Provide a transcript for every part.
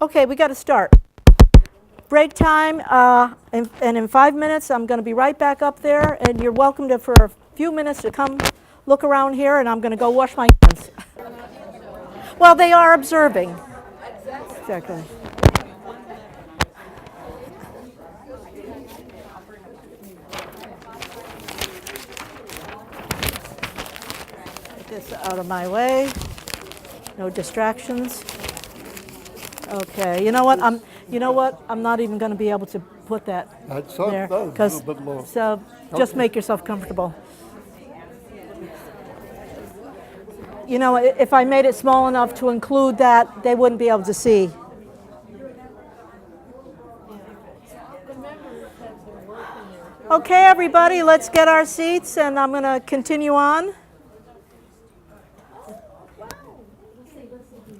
Okay, we got to start. Break time, and in 5 minutes I'm going to be right back up there, and you're welcome to, for a few minutes, to come look around here, and I'm going to go wash my hands. Well, they are observing. Exactly. Get this out of my way. No distractions. Okay. You know what? I'm not even going to be able to put that there because. So just make yourself comfortable. You know, if I made it small enough to include that, they wouldn't be able to see. Okay, everybody, let's get our seats, and I'm going to continue on.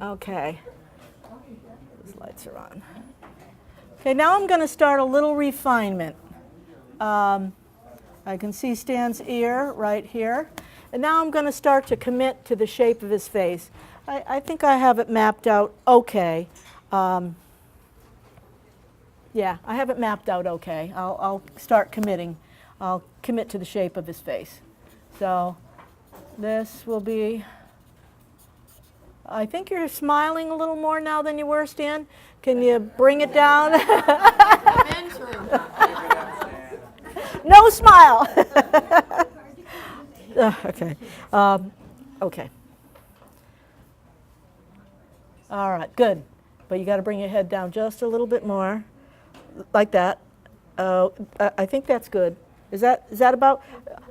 Okay. Those lights are on. Okay, now I'm going to start a little refinement. I can see Stan's ear right here. And now I'm going to start to commit to the shape of his face. I think I have it mapped out okay. Yeah, I have it mapped out okay. I'll start committing. I'll commit to the shape of his face. So this will be, I think you're smiling a little more now than you were, Stan. Can you bring it down? No smile. Okay. Okay. All right, good. But you got to bring your head down just a little bit more, like that. I think that's good. Is that about?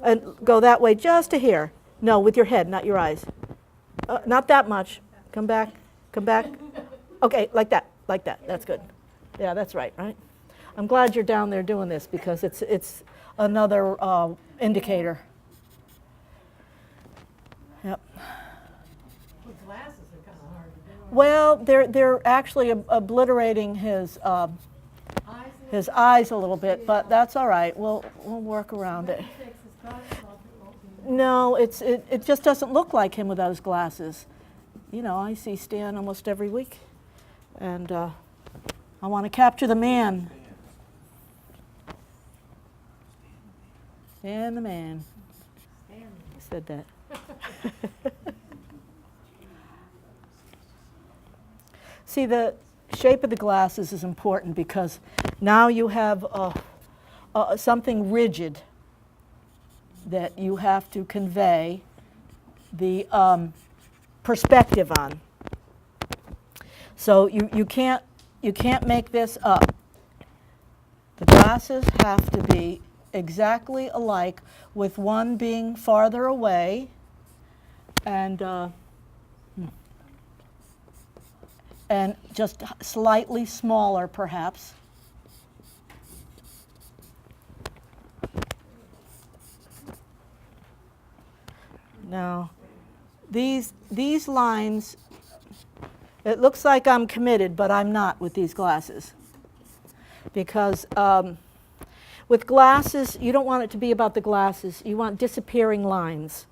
And go that way just to here. No, with your head, not your eyes. Not that much. Come back. Come back. Okay, like that. Like that. That's good. Yeah, that's right. Right. I'm glad you're down there doing this because it's another indicator. Yep. The glasses are kind of hard to do. Well, they're actually obliterating his eyes a little bit, but that's all right. We'll work around it. No, it just doesn't look like him without his glasses. You know, I see Stan almost every week, and I want to capture the man. Stan the man. I said that. See, the shape of the glasses is important because now you have something rigid that you have to convey the perspective on. So you can't make this up. The glasses have to be exactly alike, with one being farther away and just slightly smaller, perhaps. Now, these lines, it looks like I'm committed, but I'm not with these glasses. Because with glasses, you don't want it to be about the glasses. You want disappearing lines.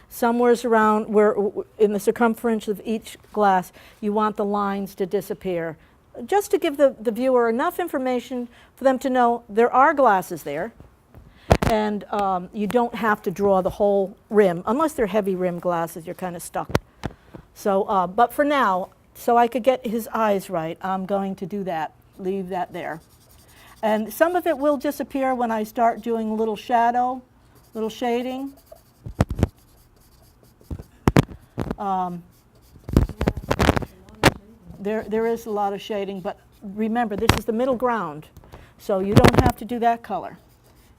Somewhere's around where, in the circumference of each glass, you want the lines to disappear. Just to give the viewer enough information for them to know there are glasses there. And you don't have to draw the whole rim. Unless they're heavy rim glasses, you're kind of stuck. So, but for now, so I could get his eyes right, I'm going to do that, leave that there. And some of it will disappear when I start doing a little shadow, little shading. There is a lot of shading, but remember, this is the middle ground, so you don't have to do that color.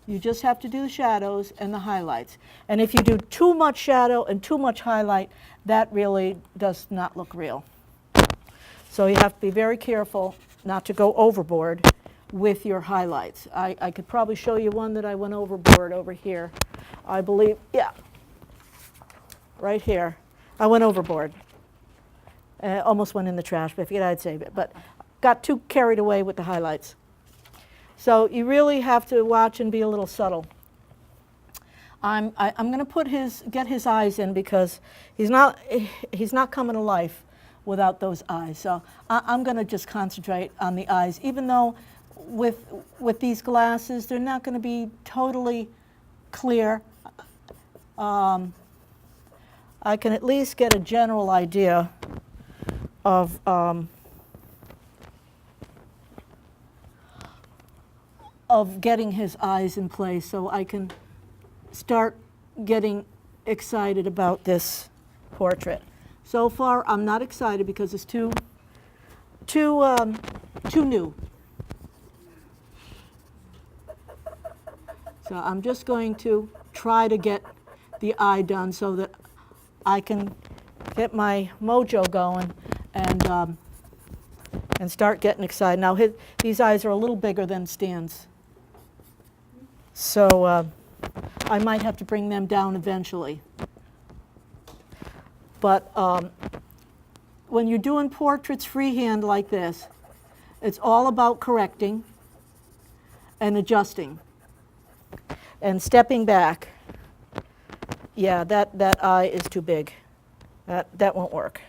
You just have to do the shadows and the highlights. And if you do too much shadow and too much highlight, that really does not look real. So you have to be very careful not to go overboard with your highlights. I could probably show you one that I went overboard over here. I believe, yeah, right here. I went overboard. Almost went in the trash, but if you I'd save it. But got too carried away with the highlights. So you really have to watch and be a little subtle. I'm going to get his eyes in because he's not coming to life without those eyes. So I'm going to just concentrate on the eyes, even though with these glasses, they're not going to be totally clear. I can at least get a general idea of getting his eyes in place, so I can start getting excited about this portrait. So far, I'm not excited because it's too new. So I'm just going to try to get the eye done so that I can get my mojo going and start getting excited. Now these eyes are a little bigger than Stan's, so I might have to bring them down eventually. But when you're doing portraits freehand like this, it's all about correcting and adjusting and stepping back. Yeah, that eye is too big. That won't work.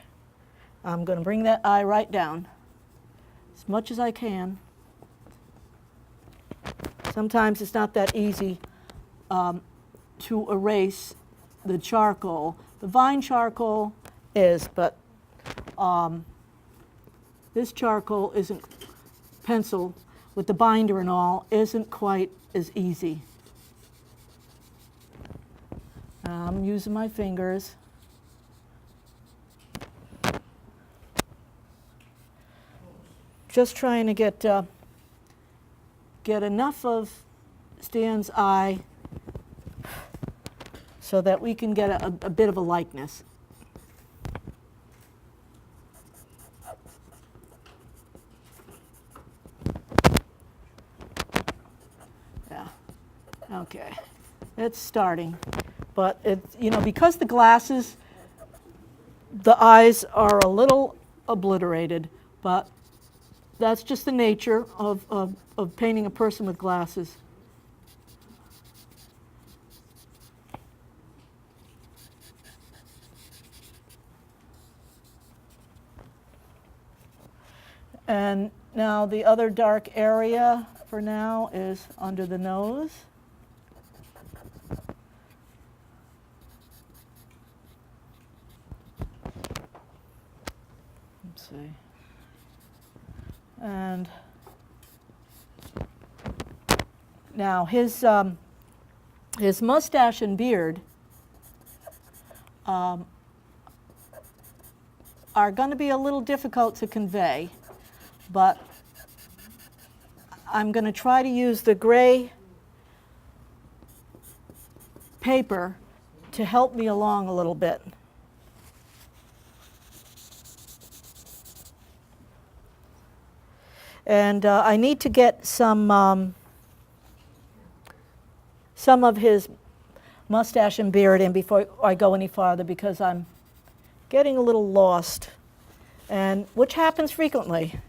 I'm going to bring that eye right down as much as I can. Sometimes it's not that easy to erase the charcoal. The vine charcoal is, but this charcoal isn't, pencil with the binder and all, isn't quite as easy. I'm using my fingers. Just trying to get enough of Stan's eye so that we can get a bit of a likeness. Yeah, okay, it's starting. But because the glasses, the eyes are a little obliterated, but that's just the nature of painting a person with glasses. And now the other dark area for now is under the nose. Let's see. And now his mustache and beard are going to be a little difficult to convey, but I'm going to try to use the gray paper to help me along a little bit. And I need to get some of his mustache and beard in before I go any farther, because I'm getting a little lost, and which happens frequently.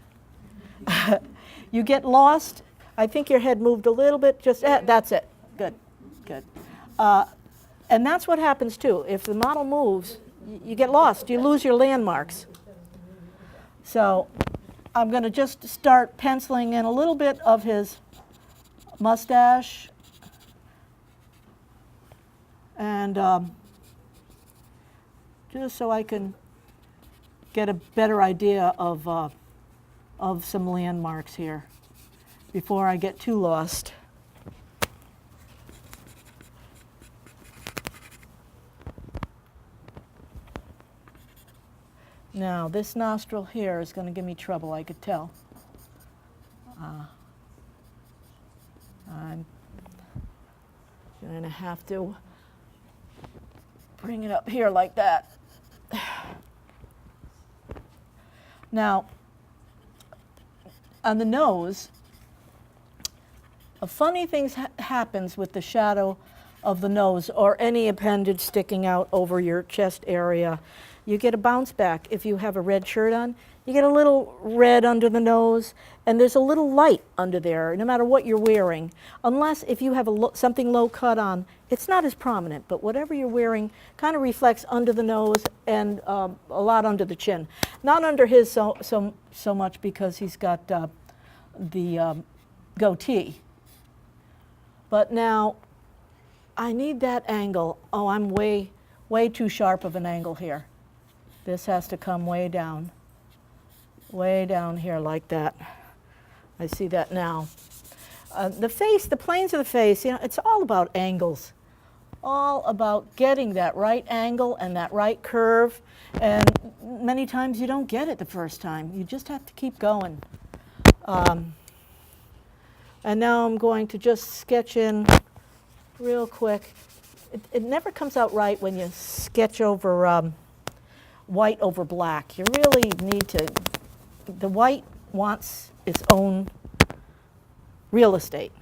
You get lost. I think your head moved a little bit. Just that's it. Good, good. And that's what happens too. If the model moves, you get lost. You lose your landmarks. So I'm going to just start penciling in a little bit of his mustache, and just so I can get a better idea of some landmarks here before I get too lost. Now, this nostril here is going to give me trouble, I could tell. I'm going to have to bring it up here like that. Now, on the nose, a funny thing happens with the shadow of the nose or any appendage sticking out over your chest area. You get a bounce back if you have a red shirt on. You get a little red under the nose, and there's a little light under there, no matter what you're wearing. Unless if you have something low cut on, it's not as prominent, but whatever you're wearing kind of reflects under the nose and a lot under the chin. Not under his so much because he's got the goatee. But now, I need that angle. Oh, I'm way too sharp of an angle here. This has to come way down here like that. I see that now. The face, the planes of the face, you know, it's all about angles. All about getting that right angle and that right curve. And many times you don't get it the first time. You just have to keep going. And now I'm going to just sketch in real quick. It never comes out right when you sketch over white over black. You really need to, the white wants its own real estate.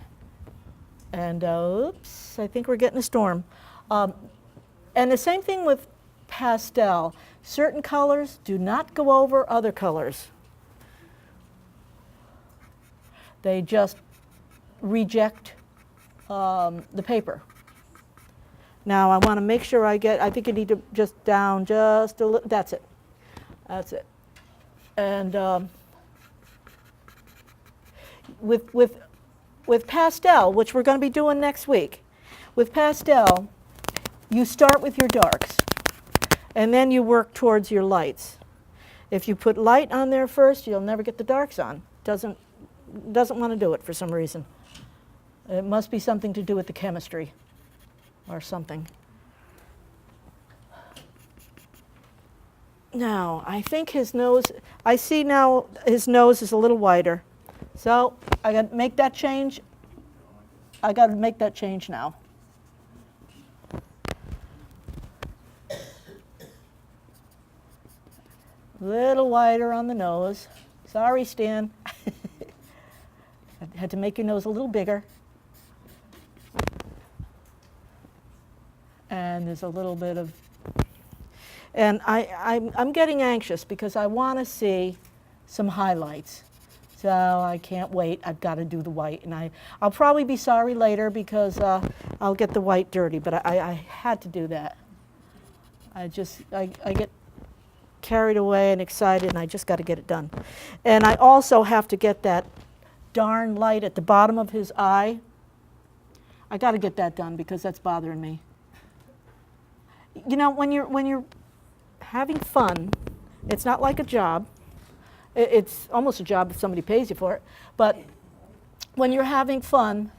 And oops, I think we're getting a storm. And the same thing with pastel. Certain colors do not go over other colors. They just reject the paper. Now I want to make sure I think you need to just down just a little, that's it. That's it. And with pastel, which we're going to be doing next week, with pastel, you start with your darks, and then you work towards your lights. If you put light on there first, you'll never get the darks on. Doesn't want to do it for some reason. It must be something to do with the chemistry or something. Now, I think his nose, I see now his nose is a little wider. So I got to make that change. I got to make that change now. Little wider on the nose. Sorry, Stan. I had to make your nose a little bigger. And there's a little bit of, and I'm getting anxious because I want to see some highlights. So I can't wait. I've got to do the white, and I'll probably be sorry later because I'll get the white dirty. But I had to do that. I get carried away and excited, and I just got to get it done. And I also have to get that darn light at the bottom of his eye. I got to get that done because that's bothering me. You know, when you're having fun, it's not like a job. It's almost a job if somebody pays you for it. But when you're having fun,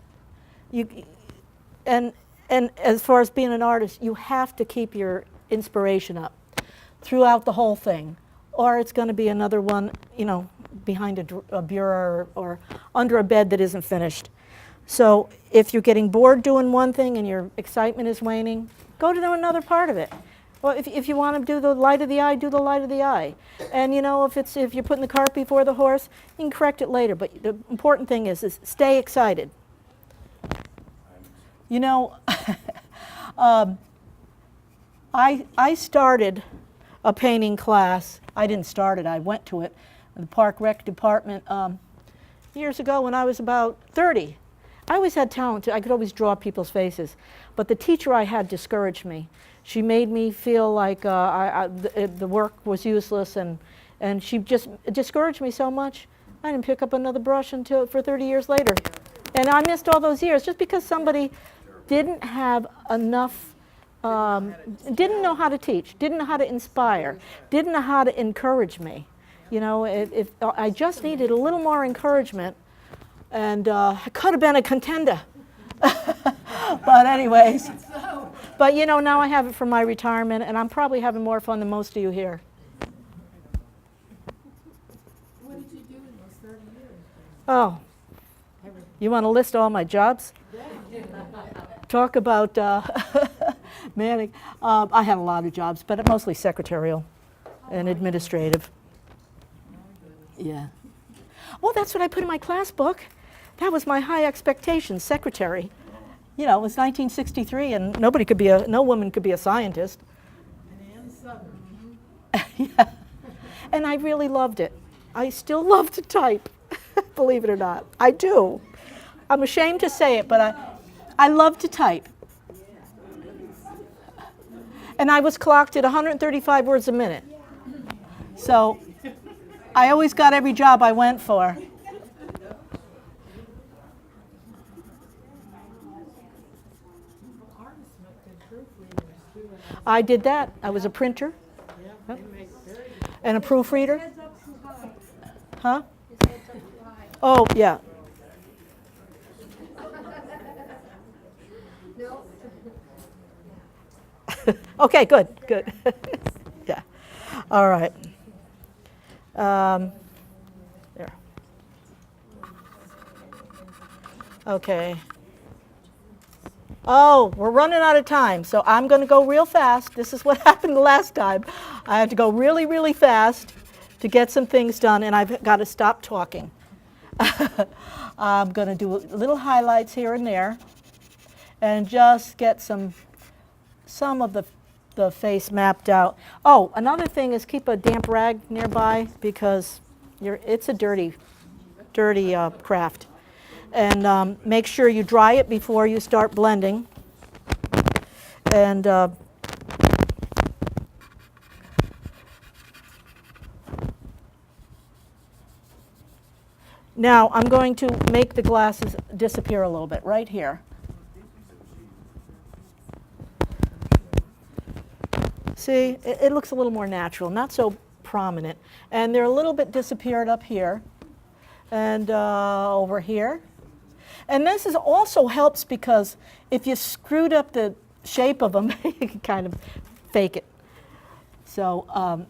and as far as being an artist, you have to keep your inspiration up throughout the whole thing, or it's going to be another one, you know, behind a bureau or under a bed that isn't finished. So if you're getting bored doing one thing and your excitement is waning, go to another part of it. Well, if you want to do the light of the eye, do the light of the eye. And you know, if you're putting the cart before the horse, you can correct it later. But the important thing is stay excited. You know, I started a painting class. I didn't start it. I went to it in the Park Rec department years ago when I was about 30. I always had talent. I could always draw people's faces. But the teacher I had discouraged me. She made me feel like the work was useless, and she just discouraged me so much, I didn't pick up another brush until for 30 years later. And I missed all those years just because somebody didn't have enough, didn't know how to teach, didn't know how to inspire, didn't know how to encourage me. You know, if I just needed a little more encouragement, and I could have been a contender. But anyways, but you know, now I have it for my retirement, and I'm probably having more fun than most of you here. What did you do in those 30 years? Oh, you want to list all my jobs? Talk about manic. I had a lot of jobs, but mostly secretarial and administrative. Yeah. Well, that's what I put in my class book. That was my high expectations, secretary. You know, it was 1963, and no woman could be a scientist. And Southern. Yeah. And I really loved it. I still love to type, believe it or not. I do. I'm ashamed to say it, but I love to type. And I was clocked at 135 words a minute. So I always got every job I went for. Artists make good proofreaders too. I did that. I was a printer Yeah, they make very good. and a proofreader. Heads up too high. Huh? His head's up too high. Oh, yeah. No. Okay, good, good. Yeah. All right. There. Okay. Oh, we're running out of time, so I'm going to go real fast. This is what happened the last time. I had to go really, really fast to get some things done, and I've got to stop talking. I'm going to do little highlights here and there and just get some of the face mapped out. Oh, another thing is keep a damp rag nearby because it's a dirty craft. And make sure you dry it before you start blending. And now I'm going to make the glasses disappear a little bit right here. See, it looks a little more natural, not so prominent. And they're a little bit disappeared up here and over here. And this also helps because if you screwed up the shape of them, you can kind of fake it. So, I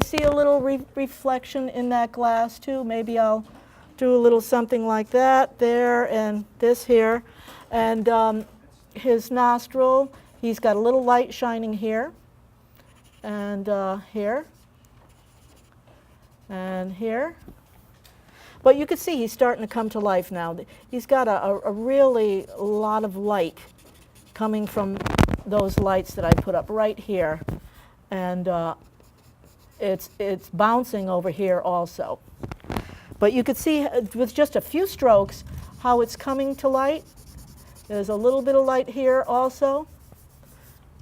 see a little reflection in that glass too. Maybe I'll do a little something like that there and this here. And his nostril, he's got a little light shining here and here and here. But you can see he's starting to come to life now. He's got a really lot of light coming from those lights that I put up right here. And it's bouncing over here also. But you could see with just a few strokes how it's coming to light. There's a little bit of light here also.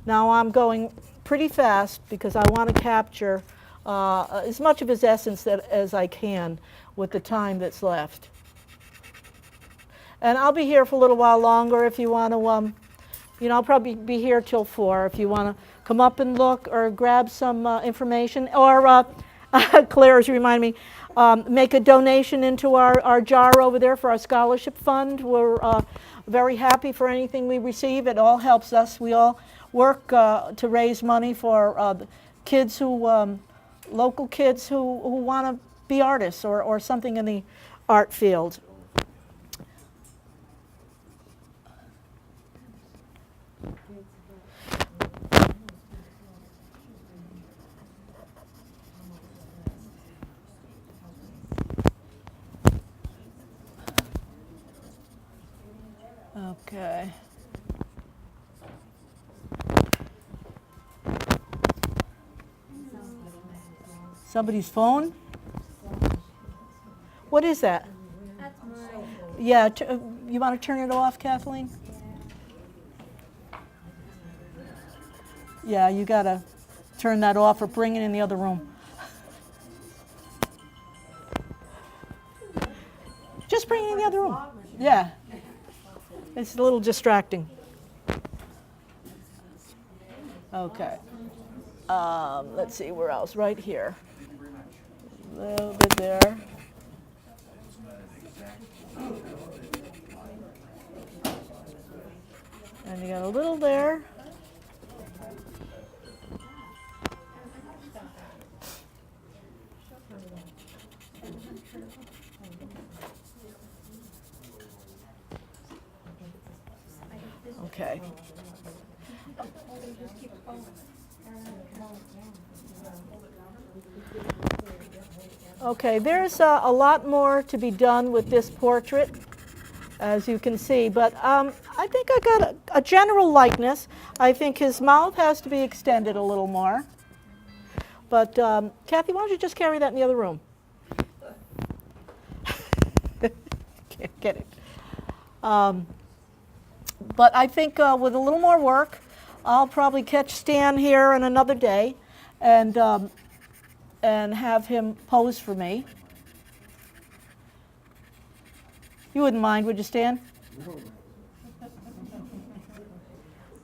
Now I'm going pretty fast because I want to capture as much of his essence as I can with the time that's left. And I'll be here for a little while longer if you want to, I'll probably be here till 4 if you want to come up and look or grab some information. Or, Claire's remind me, make a donation into our jar over there for our scholarship fund. We're very happy for anything we receive. It all helps us. We all work to raise money for kids local kids who want to be artists or something in the art field. Okay. Somebody's phone? What is that? That's mine. Yeah, you want to turn it off, Kathleen? Yeah, you got to turn that off or bring it in the other room. Just bring it in the other room. Yeah. It's a little distracting. Okay. Let's see, where else? Right here. A little bit there. And you got a little there. Okay. Okay, there's a lot more to be done with this portrait, as you can see, but I think I got a general likeness. I think his mouth has to be extended a little more. But Kathy, why don't you just carry that in the other room? Can't get it. But I think with a little more work, I'll probably catch Stan here on another day and have him pose for me. You wouldn't mind, would you, Stan?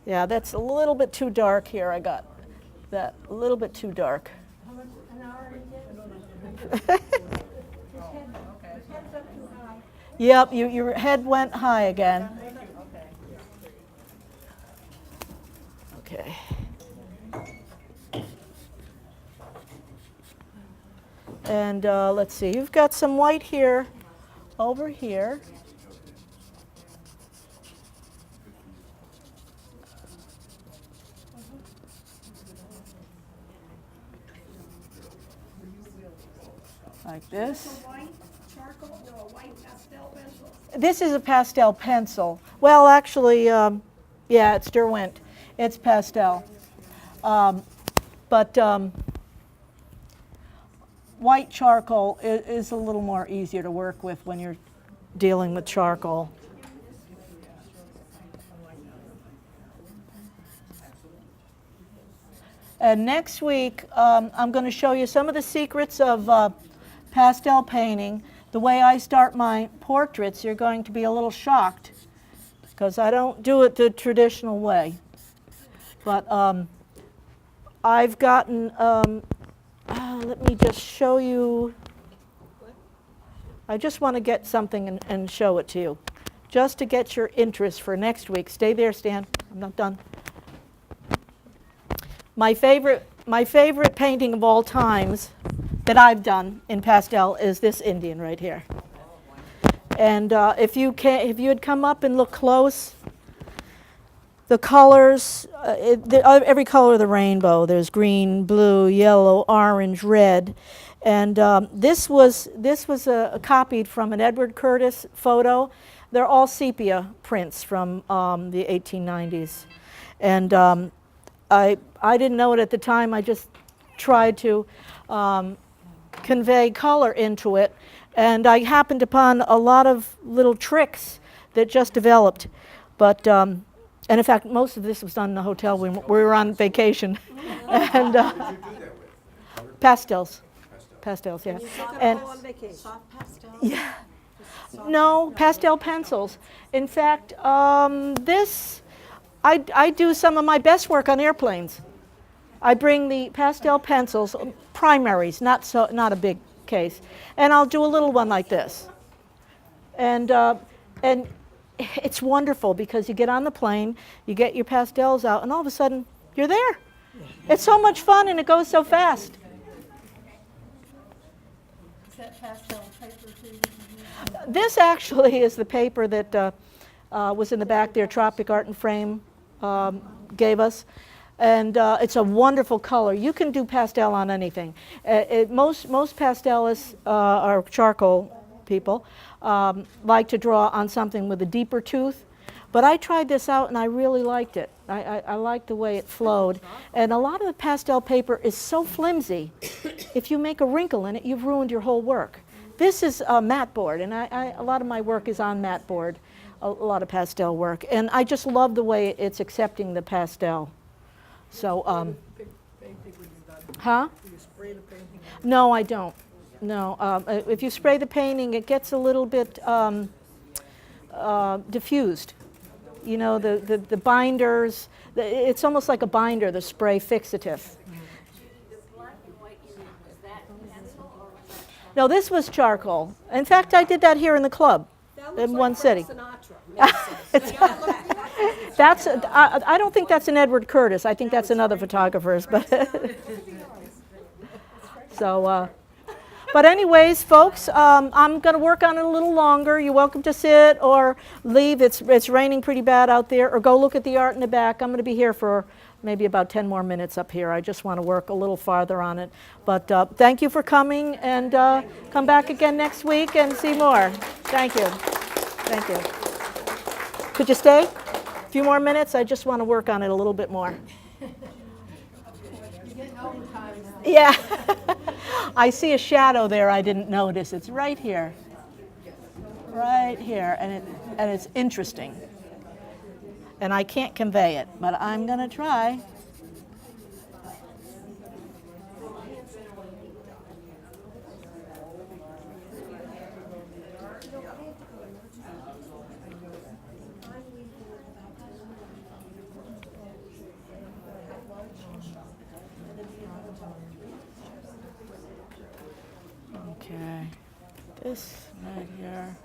Yeah, that's a little bit too dark here. I got that a little bit too dark. How much, an hour again? His head's up too high. Yep, your head went high again. Okay. And let's see, you've got some white here, over here. Like this. White charcoal or a white pastel pencil? This is a pastel pencil. Well, actually, yeah, it's Derwent. It's pastel. But white charcoal is a little more easier to work with when you're dealing with charcoal. And next week, I'm going to show you some of the secrets of pastel painting. The way I start my portraits, you're going to be a little shocked because I don't do it the traditional way. But I've gotten, let me just show you. I just want to get something and show it to you, just to get your interest for next week. Stay there, Stan. I'm not done. My favorite painting of all times that I've done in pastel is this Indian right here. And if you had come up and look close, the colors, every color of the rainbow. There's green, blue, yellow, orange, red, and this was copied from an Edward Curtis photo. They're all sepia prints from the 1890s, and I didn't know it at the time. I just tried to convey color into it, and I happened upon a lot of little tricks that just developed. But and in fact, most of this was done in the hotel when we were on vacation. And pastels, yeah. And yeah, no pastel pencils. In fact, this I do some of my best work on airplanes. I bring the pastel pencils, primaries, not a big case, and I'll do a little one like this. And it's wonderful because you get on the plane, you get your pastels out, and all of a sudden you're there. It's so much fun and it goes so fast. Is that pastel paper too? This actually is the paper that was in the back there, Tropic Art and Frame gave us. And it's a wonderful color. You can do pastel on anything. Most pastelists are charcoal people, like to draw on something with a deeper tooth. But I tried this out and I really liked it. I liked the way it flowed. And a lot of the pastel paper is so flimsy, if you make a wrinkle in it, you've ruined your whole work. This is a matte board, and a lot of my work is on matte board, a lot of pastel work. And I just love the way it's accepting the pastel. So, huh? Do you spray the painting? No, I don't. No, if you spray the painting, it gets a little bit diffused. You know, the binders, it's almost like a binder, the spray fixative. No, this was charcoal. In fact, I did that here in the club in one city. That's I don't think that's an Edward Curtis. I think that's another photographer's. But so, but anyways, folks, I'm going to work on it a little longer. You're welcome to sit or leave. It's raining pretty bad out there, or go look at the art in the back. I'm going to be here for maybe about 10 more minutes up here. I just want to work a little farther on it. But thank you for coming, and come back again next week and see more. Thank you. Thank you. Could you stay? A few more minutes? I just want to work on it a little bit more. You're getting overtime. Yeah. I see a shadow there I didn't notice. It's right here. Right here, and it's interesting. And I can't convey it, but I'm going to try. Okay, this right here.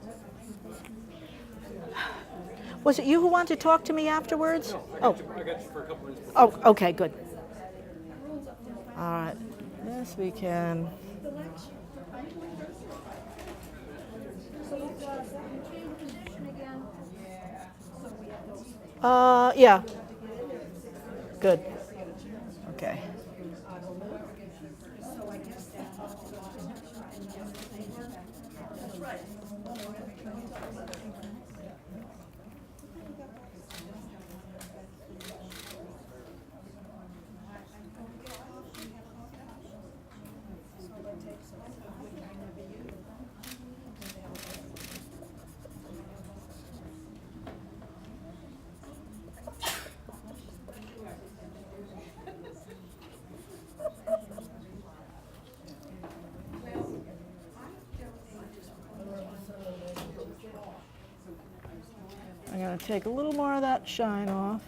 Was it you who wanted to talk to me afterwards? Oh, I got you for a couple minutes. oh, okay, good. All right, this we can. Yeah. Good. Okay. I'm going to take a little more of that shine off.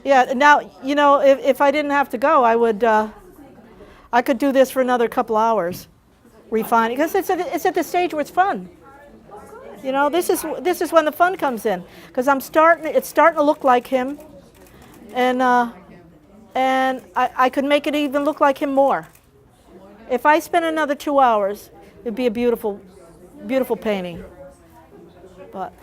Yeah, now, you know, if I didn't have to go, I could do this for another couple hours, refining, because it's at the stage where it's fun. You know, this is when the fun comes in, because it's starting to look like him, and I could make it even look like him more. If I spent another 2 hours, it'd be a beautiful, beautiful painting. But